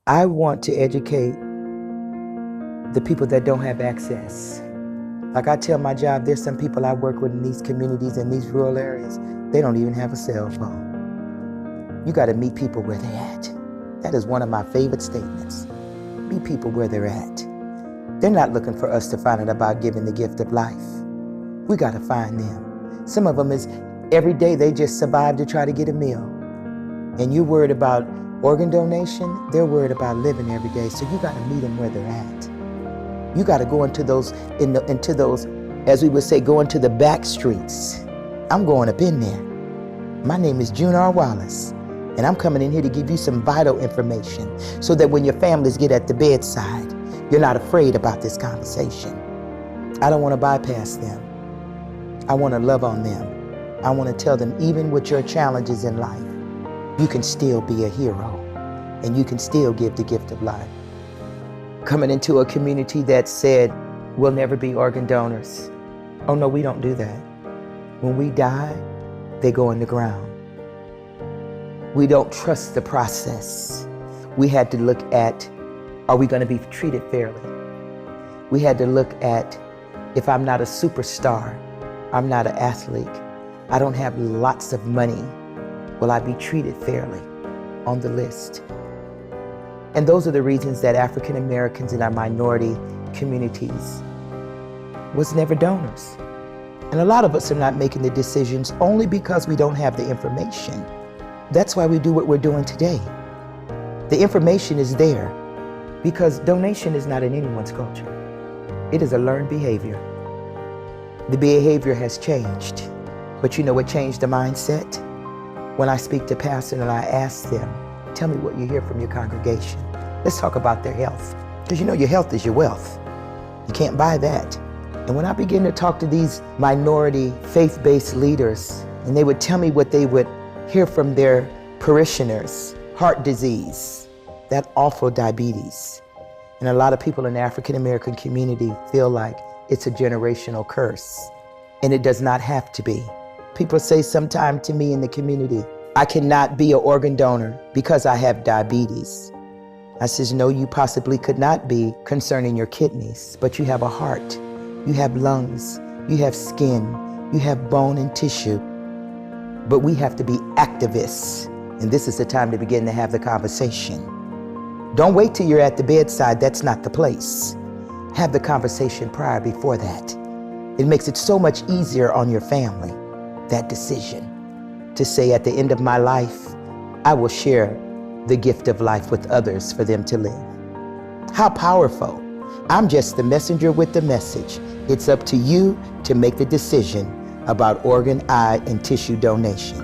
I want to educate the people that don't have access. Like I tell my job, there's some people I work with in these communities, in these rural areas, they don't even have a cell phone. You gotta meet people where they're at. That is one of my favorite statements. Meet people where they're at. They're not looking for us to find out about giving the gift of life. We gotta find them. Some of them is every day they just survive to try to get a meal. And you're worried about organ donation, they're worried about living every day, so you gotta meet them where they're at. You gotta go into those, as we would say, go into the back streets. I'm going up in there. My name is June R. Wallace, and I'm coming in here to give you some vital information so that when your families get at the bedside, you're not afraid about this conversation. I don't wanna bypass them. I wanna love on them. I wanna tell them, even with your challenges in life, you can still be a hero and you can still give the gift of life. Coming into a community that said, we'll never be organ donors. Oh no, we don't do that. When we die, they go in the ground. We don't trust the process. We had to look at, are we gonna be treated fairly? We had to look at, if I'm not a superstar, I'm not an athlete, I don't have lots of money, will I be treated fairly on the list? And those are the reasons that African Americans in our minority communities was never donors. And a lot of us are not making the decisions only because we don't have the information. That's why we do what we're doing today. The information is there because donation is not in anyone's culture. It is a learned behavior. The behavior has changed, but you know what changed the mindset? When I speak to pastors and I ask them, tell me what you hear from your congregation. Let's talk about their health. Because you know your health is your wealth. You can't buy that. And when I begin to talk to these minority faith-based leaders, and they would tell me what they would hear from their parishioners, heart disease, that awful diabetes. And a lot of people in the African American community feel like it's a generational curse. And it does not have to be. People say sometime to me in the community, I cannot be an organ donor because I have diabetes. I says, no, you possibly could not be concerning your kidneys, but you have a heart, you have lungs, you have skin, you have bone and tissue. But we have to be activists, and this is the time to begin to have the conversation. Don't wait till you're at the bedside, that's not the place. Have the conversation prior before that. It makes it so much easier on your family, that decision, to say at the end of my life, I will share the gift of life with others for them to live. How powerful. I'm just the messenger with the message. It's up to you to make the decision about organ, eye, and tissue donation.